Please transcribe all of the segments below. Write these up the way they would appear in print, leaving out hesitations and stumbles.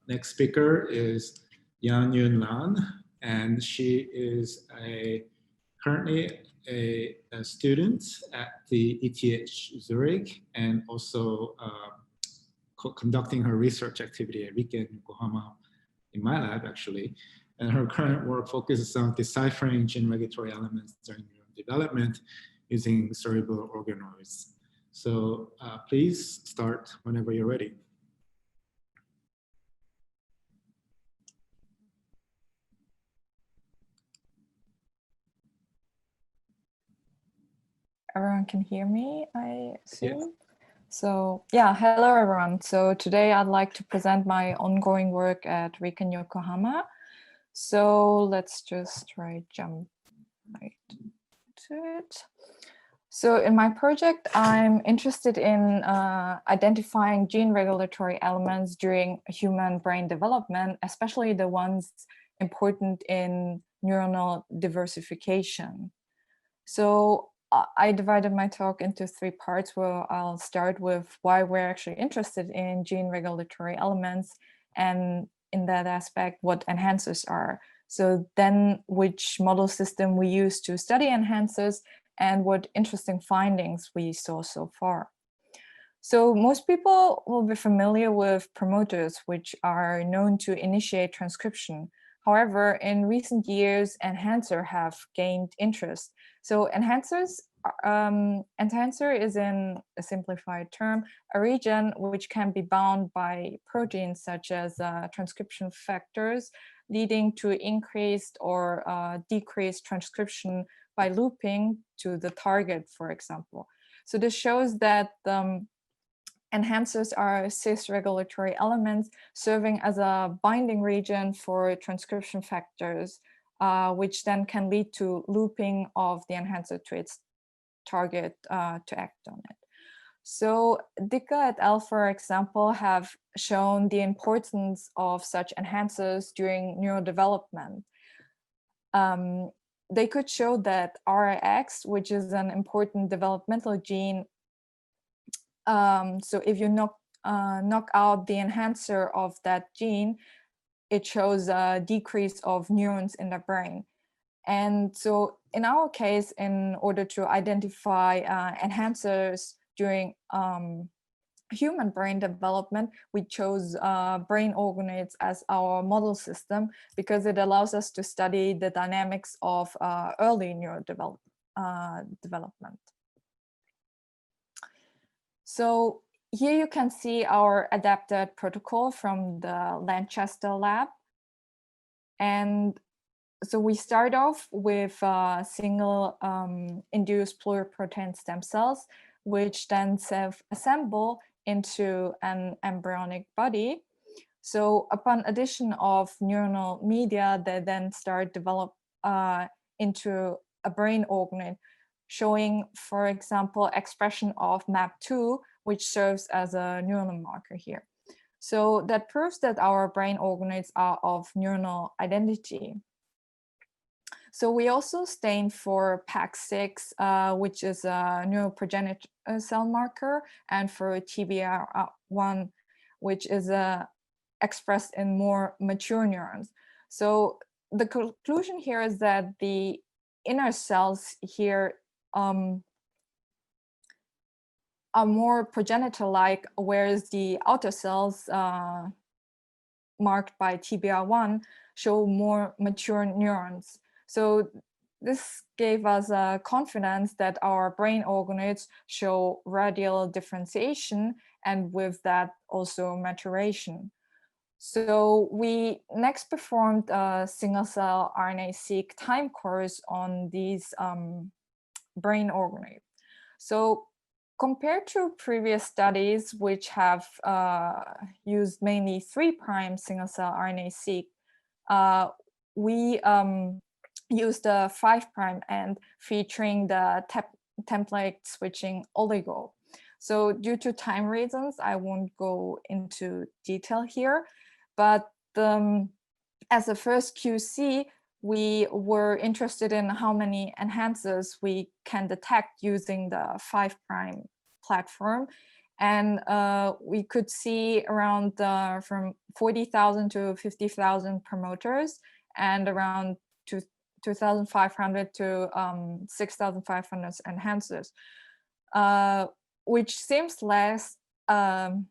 next speaker is Jun Lan, and she is currently a student at the ETH Zurich and also conducting her research activity at RIKE in Yokohama in my lab, actually. And her current work focuses on deciphering gene regulatory elements during neurodevelopment using cerebral organoids. So please start whenever you're ready. Everyone can hear me, I assume. Yes. So yeah, hello everyone. So today I'd like to present my ongoing work at RIKE in Yokohama. So let's just jump right to it. So in my project, I'm interested in identifying gene regulatory elements during human brain development, especially the ones important in neuronal diversification. So I divided my talk into 3 parts, where I'll start with why we're actually interested in gene regulatory elements, and in that aspect, what enhancers are. So then which model system we use to study enhancers, and what interesting findings we saw so far. So most people will be familiar with promoters, which are known to initiate transcription. However, in recent years, enhancer have gained interest. So enhancer is, in a simplified term, a region which can be bound by proteins such as transcription factors, leading to increased or decreased transcription by looping to the target, for example. So this shows that enhancers are cis-regulatory elements serving as a binding region for transcription factors, which then can lead to looping of the enhancer to its target to act on it. So Dicke et al., for example, have shown the importance of such enhancers during neurodevelopment. They could show that RAX, which is an important developmental gene, so if you knock out the enhancer of that gene, it shows a decrease of neurons in the brain. And so in our case, in order to identify enhancers during human brain development, we chose brain organoids as our model system because it allows us to study the dynamics of early neurodevelopment. So here you can see our adapted protocol from the Lanchester lab. And so we start off with single induced pluripotent stem cells, which then self-assemble into an embryonic body. So upon addition of neuronal media, they then start develop into a brain organoid, showing, for example, expression of MAP2, which serves as a neuronal marker here. So that proves that our brain organoids are of neuronal identity. So we also stain for PAX6, which is a neuroprogenitor cell marker, and for TBR1, which is expressed in more mature neurons. So the conclusion here is that the inner cells here are more progenitor-like, whereas the outer cells marked by TBR1 show more mature neurons. So this gave us confidence that our brain organoids show radial differentiation, and with that also maturation. So we next performed a single-cell RNA-seq time course on these brain organoids. So compared to previous studies, which have used mainly 3' single-cell RNA-seq, we used a 5' end featuring the template switching oligo. So due to time reasons, I won't go into detail here, but as a first QC, we were interested in how many enhancers we can detect using the 5' platform. And we could see around from 40,000 to 50,000 promoters and around 2,500 to 6,500 enhancers, which seems less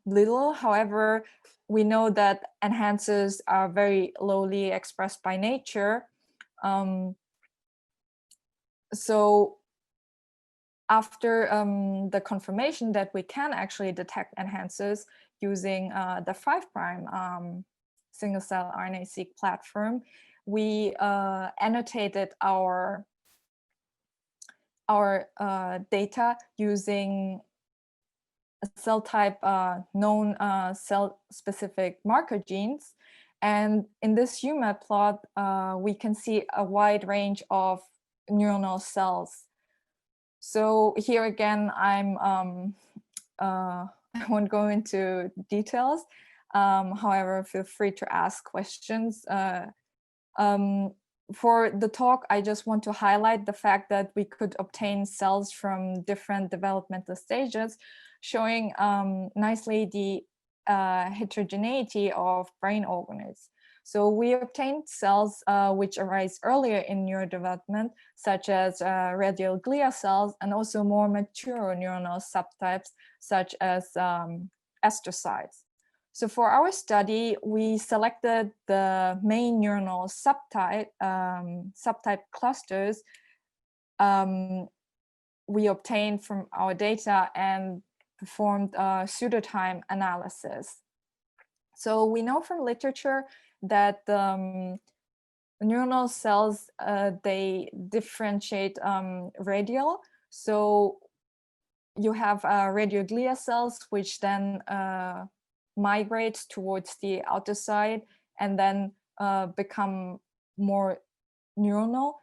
little. However, we know that enhancers are very lowly expressed by nature. So after the confirmation that we can actually detect enhancers using the 5' single-cell RNA-seq platform, we annotated our data using a cell type known cell-specific marker genes. And in this UMAP plot, we can see a wide range of neuronal cells. So here again, I won't go into details. However, feel free to ask questions. For the talk, I just want to highlight the fact that we could obtain cells from different developmental stages, showing nicely the heterogeneity of brain organoids. So we obtained cells which arise earlier in neurodevelopment, such as radial glia cells, and also more mature neuronal subtypes, such as astrocytes. So for our study, we selected the main neuronal subtype clusters we obtained from our data and performed pseudotime analysis. So we know from literature that neuronal cells, they differentiate radial. So you have radial glia cells, which then migrate towards the outer side and then become more neuronal.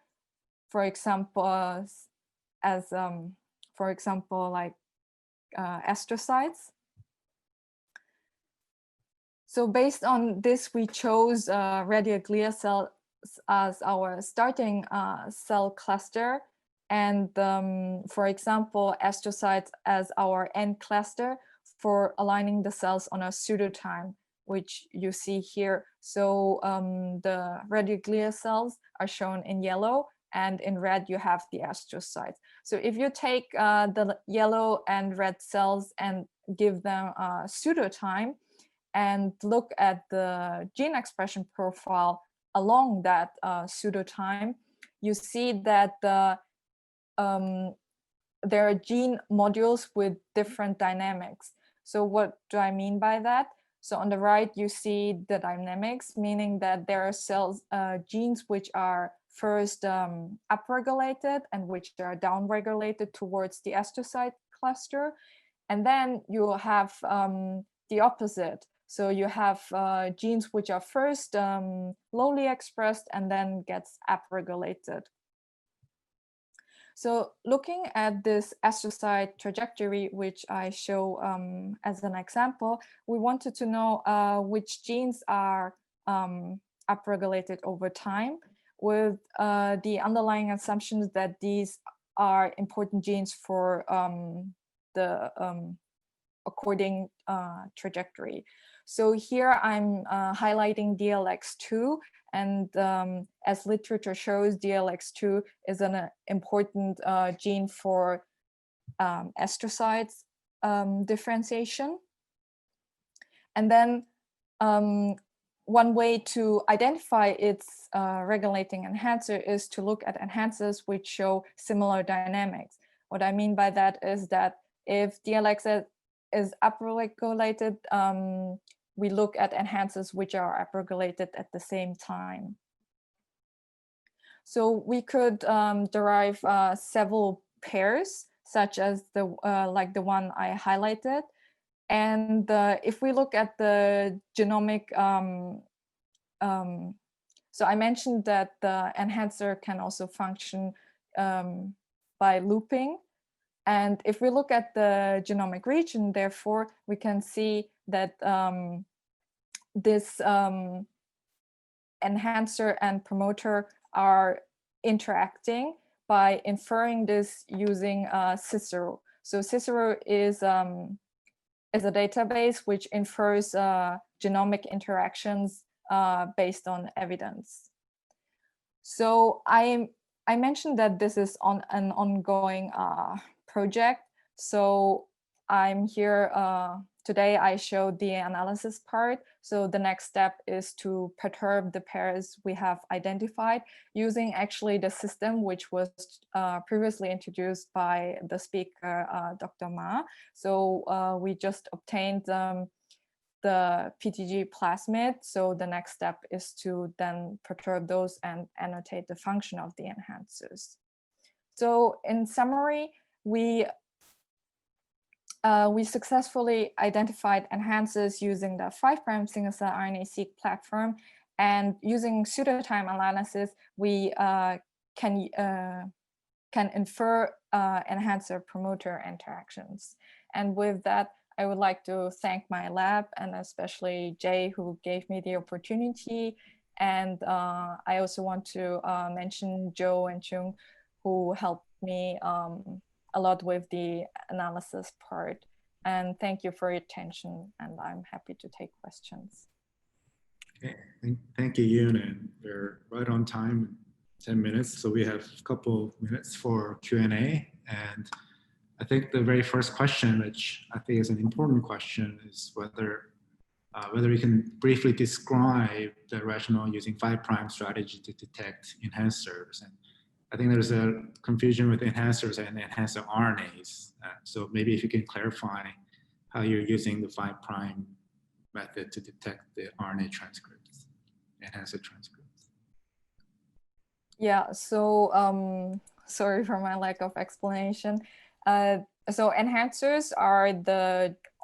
For example, like astrocytes. So based on this, we chose radial glia cells as our starting cell cluster, and for example, astrocytes as our end cluster for aligning the cells on a pseudotime, which you see here. So the radial glia cells are shown in yellow, and in red you have the astrocytes. So if you take the yellow and red cells and give them a pseudotime and look at the gene expression profile along that pseudotime, you see that there are gene modules with different dynamics. So what do I mean by that? So on the right, you see the dynamics, meaning that there are cells, genes which are first upregulated and which are downregulated towards the astrocyte cluster. And then you have the opposite. So you have genes which are first lowly expressed and then gets upregulated. So looking at this astrocyte trajectory, which I show as an example, we wanted to know which genes are upregulated over time, with the underlying assumptions that these are important genes for the according trajectory. So here I'm highlighting DLX2, and as literature shows, DLX2 is an important gene for astrocytes differentiation. And then one way to identify its regulating enhancer is to look at enhancers which show similar dynamics. What I mean by that is that if DLX is upregulated, we look at enhancers which are upregulated at the same time. So we could derive several pairs, such as the like the one I highlighted. And if we look at the genomic, so I mentioned that the enhancer can also function by looping. And if we look at the genomic region, therefore, we can see that this enhancer and promoter are interacting by inferring this using Cicero. So Cicero is is a database which infers genomic interactions based on evidence. So I mentioned that this is on an ongoing project. So I'm here today. I showed the analysis part. So the next step is to perturb the pairs we have identified using actually the system which was previously introduced by the speaker, Dr. Ma. So we just obtained the PTG plasmid. So the next step is to then perturb those and annotate the function of the enhancers. So in summary, we successfully identified enhancers using the 5' single-cell RNA-seq platform, and using pseudotime analysis, we can infer enhancer-promoter interactions. And with that, I would like to thank my lab and especially Jay, who gave me the opportunity. And I also want to mention Joe and Jung, who helped me a lot with the analysis part. And thank you for your attention, and I'm happy to take questions. Okay, thank you, Yun, and we're right on time, 10 minutes. So we have a couple minutes for Q&A, and I think the very first question, which I think is an important question, is whether we can briefly describe the rationale using 5' strategy to detect enhancers. And I think there's a confusion with enhancers and enhancer RNAs. So maybe if you can clarify how you're using the 5' method to detect the RNA transcripts, enhancer transcripts. Yeah, so sorry for my lack of explanation. So enhancers are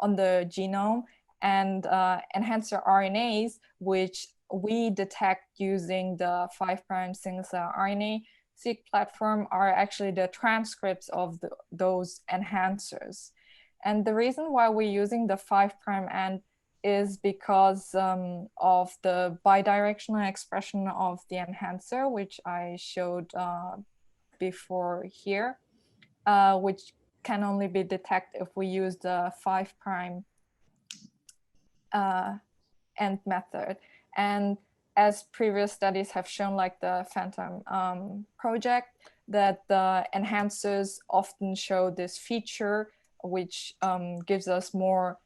on the genome, and enhancer RNAs, which we detect using the 5' single-cell RNA-seq platform, are actually the transcripts of those enhancers. And the reason why we're using the 5' end is because of the bidirectional expression of the enhancer, which I showed before here, which can only be detected if we use the 5' end method. And as previous studies have shown, like the Phantom project, that the enhancers often show this feature, which gives us more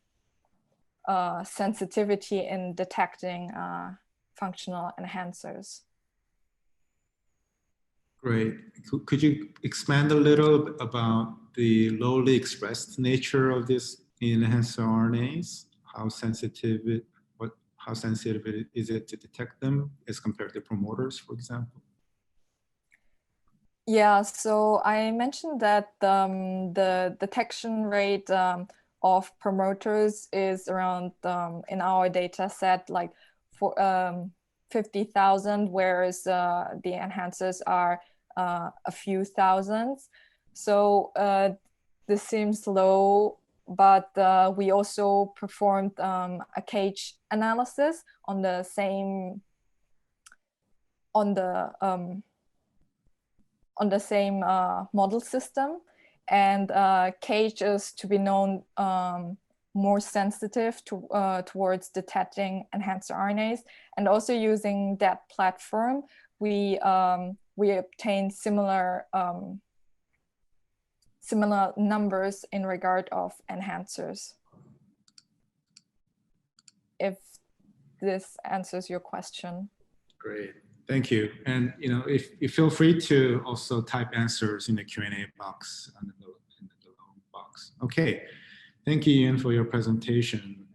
sensitivity in detecting functional enhancers. Great. Could you expand a little about the lowly expressed nature of this enhancer RNAs? How sensitive is it to detect them as compared to promoters, for example? Yeah, so I mentioned that the detection rate of promoters is around, in our data set, like for 50,000, whereas the enhancers are a few thousands. So this seems low, but we also performed a cage analysis on the same model system, and cage is to be known more sensitive towards detecting enhancer RNAs, and also using that platform, we obtain similar numbers in regard of enhancers. If this answers your question. Great, thank you. And if you feel free to also type answers in the Q&A box in the below box. Okay, thank you, Ian, for your presentation.